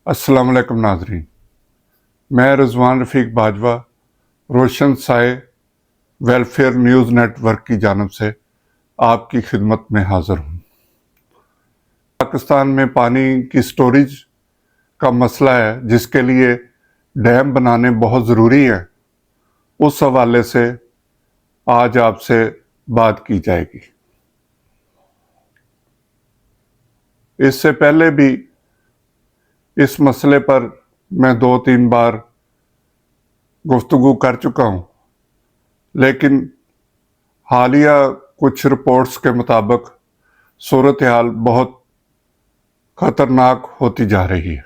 अस्सलाम वालेकुम नाजरीन। मैं रज़वान रफ़ीक बाजवा रोशन साए वेलफेयर न्यूज़ नेटवर्क की जानब से आपकी खिदमत में हाज़िर हूँ। पाकिस्तान में पानी की स्टोरेज का मसला है जिसके लिए डैम बनाने बहुत ज़रूरी है, उस हवाले से आज आपसे बात की जाएगी। इससे पहले भी इस मसले पर मैं 2-3 बार गुफ्तगू कर चुका हूँ, लेकिन हालिया कुछ रिपोर्ट्स के मुताबिक सूरत हाल बहुत ख़तरनाक होती जा रही है।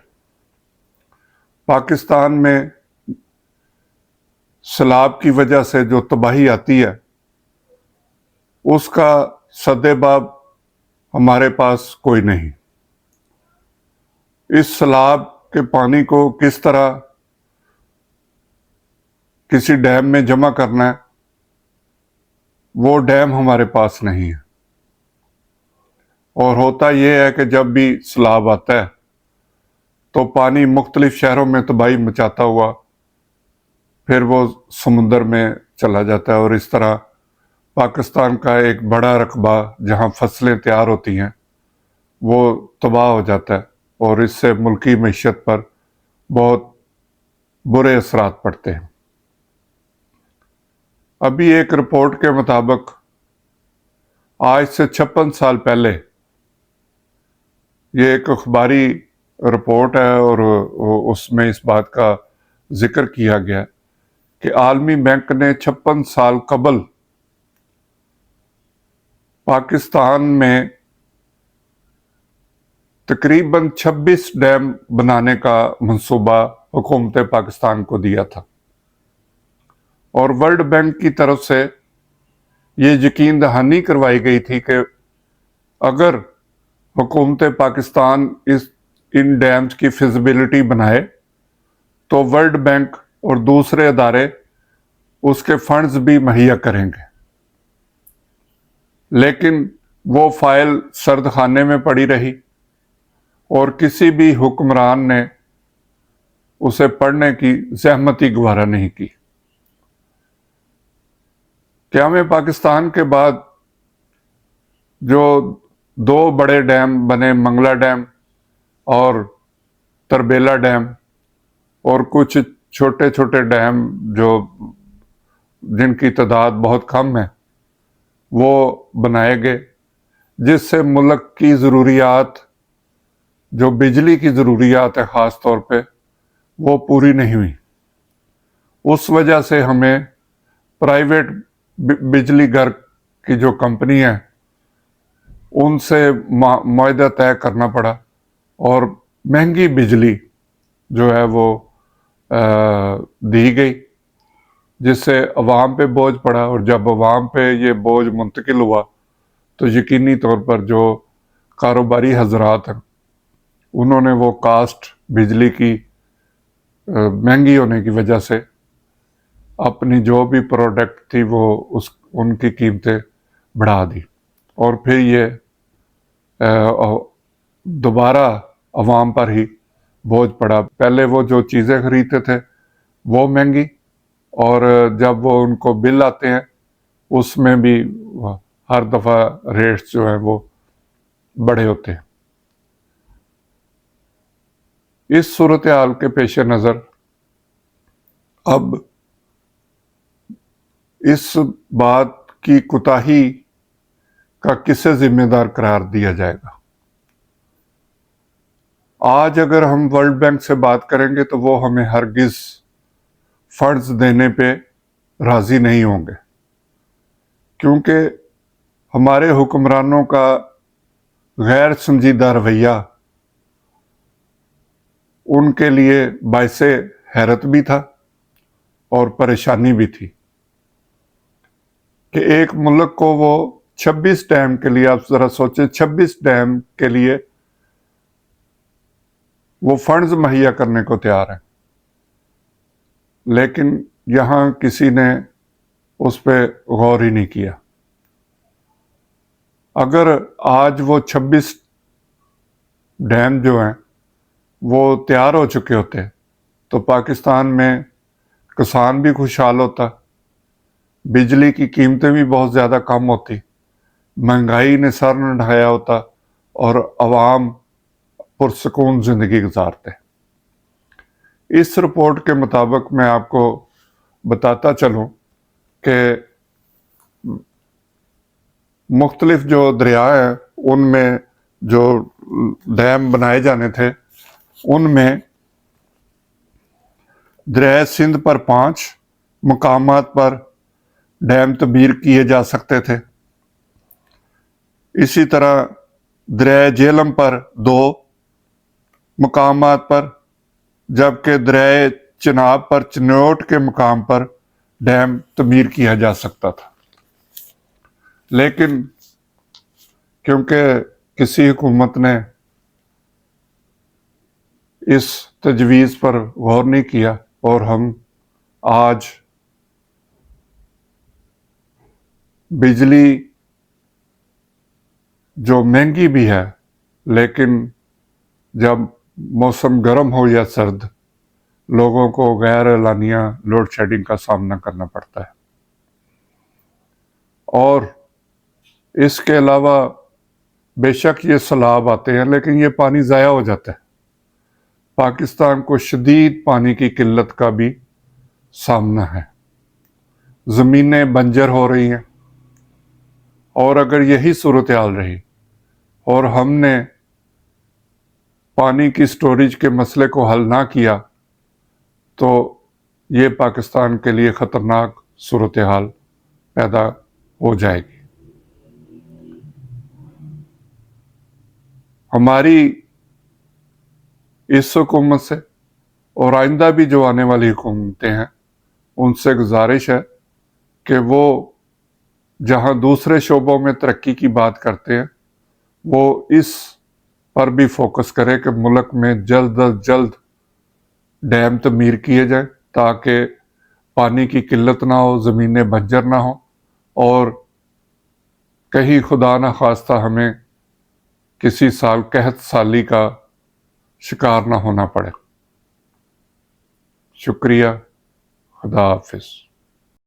पाकिस्तान में सैलाब की वजह से जो तबाही आती है उसका सद्देबाब हमारे पास कोई नहीं। इस सैलाब के पानी को किस तरह किसी डैम में जमा करना है, वो डैम हमारे पास नहीं है। और होता यह है कि जब भी सैलाब आता है तो पानी मुख्तलिफ शहरों में तबाही मचाता हुआ फिर वो समुंदर में चला जाता है, और इस तरह पाकिस्तान का एक बड़ा रकबा जहाँ फसलें तैयार होती हैं वो तबाह हो जाता है, और इससे मुल्की मईशत पर बहुत बुरे असरात पड़ते हैं। अभी एक रिपोर्ट के मुताबिक आज से 56 साल पहले, ये एक अखबारी रिपोर्ट है और उसमें इस बात का जिक्र किया गया कि आलमी बैंक ने 56 साल कबल पाकिस्तान में तकरीबन 26 डैम बनाने का मंसूबा हुकूमत पाकिस्तान को दिया था, और वर्ल्ड बैंक की तरफ से ये यकीन दहानी करवाई गई थी कि अगर हुकूमत पाकिस्तान इन डैम्स की फिजिबिलिटी बनाए तो वर्ल्ड बैंक और दूसरे अदारे उसके फंड्स भी मुहैया करेंगे। लेकिन वो फाइल सर्द खाने में पड़ी रही और किसी भी हुक्मरान ने उसे पढ़ने की ज़हमत ही गवारा नहीं की। क़याम पाकिस्तान के बाद जो 2 बड़े डैम बने, मंगला डैम और तरबेला डैम, और कुछ छोटे छोटे डैम जो जिनकी तादाद बहुत कम है वो बनाए गए, जिससे मुल्क की ज़रूरियात, जो बिजली की ज़रूरियात है ख़ास तौर पे, वो पूरी नहीं हुई। उस वजह से हमें प्राइवेट बिजली घर की जो कंपनी है उनसे मुआहदा तय करना पड़ा, और महंगी बिजली जो है वो दी गई, जिससे अवाम पे बोझ पड़ा। और जब अवाम पे ये बोझ मुंतकिल हुआ तो यकीनी तौर पर जो कारोबारी हजरात हैं उन्होंने वो कास्ट बिजली की महंगी होने की वजह से अपनी जो भी प्रोडक्ट थी वो उनकी कीमतें बढ़ा दी, और फिर ये दोबारा अवाम पर ही बोझ पड़ा। पहले वो जो चीज़ें खरीदते थे वो महंगी, और जब वो उनको बिल आते हैं उसमें भी हर दफ़ा रेट्स जो हैं वो बढ़े होते हैं। इस सूरत हाल के पेश नज़र अब इस बात की कोताही का किसे जिम्मेदार करार दिया जाएगा। आज अगर हम वर्ल्ड बैंक से बात करेंगे तो वो हमें हरगिज़ फंड्स देने पे राज़ी नहीं होंगे, क्योंकि हमारे हुक्मरानों का गैर संजीदा रवैया उनके लिए बाइसे हैरत भी था और परेशानी भी थी कि एक मुल्क को वो 26 डैम के लिए, आप ज़रा सोचें, 26 डैम के लिए वो फंड्स मुहैया करने को तैयार है, लेकिन यहाँ किसी ने उस पर गौर ही नहीं किया। अगर आज वो 26 डैम जो हैं وہ تیار ہو چکے ہوتے تو پاکستان میں کسان بھی خوشحال ہوتا، بجلی کی قیمتیں بھی بہت زیادہ کم ہوتی، مہنگائی نے سر نہ ڈھایا ہوتا اور عوام پرسکون زندگی گزارتے۔ اس رپورٹ کے مطابق میں آپ کو بتاتا چلوں کہ مختلف جو دریا ہیں ان میں جو ڈیم بنائے جانے تھے ان میں دریائے سندھ پر 5 مقامات پر ڈیم تعمیر کیے جا سکتے تھے، اسی طرح دریائے جہلم پر 2 مقامات پر، جبکہ دریائے چناب پر چنوٹ کے مقام پر ڈیم تعمیر کیا جا سکتا تھا، لیکن کیونکہ کسی حکومت نے اس تجویز پر غور نہیں کیا اور ہم آج بجلی جو مہنگی بھی ہے لیکن جب موسم گرم ہو یا سرد لوگوں کو غیر اعلانیہ لوڈ شیڈنگ کا سامنا کرنا پڑتا ہے۔ اور اس کے علاوہ بے شک یہ سیلاب آتے ہیں لیکن یہ پانی ضائع ہو جاتا ہے، پاکستان کو شدید پانی کی قلت کا بھی سامنا ہے، زمینیں بنجر ہو رہی ہیں، اور اگر یہی صورتحال رہی اور ہم نے پانی کی سٹوریج کے مسئلے کو حل نہ کیا تو یہ پاکستان کے لیے خطرناک صورتحال پیدا ہو جائے گی۔ ہماری اس حکومت سے اور آئندہ بھی جو آنے والی حکومتیں ہیں ان سے گزارش ہے کہ وہ جہاں دوسرے شعبوں میں ترقی کی بات کرتے ہیں وہ اس پر بھی فوکس کرے کہ ملک میں جلد از جلد ڈیم تعمیر کیے جائیں تاکہ پانی کی قلت نہ ہو، زمینیں بنجر نہ ہوں اور کہیں خدا نہ خواستہ ہمیں کسی سال قحط سالی کا شکار نہ ہونا پڑے۔ شکریہ، خدا حافظ۔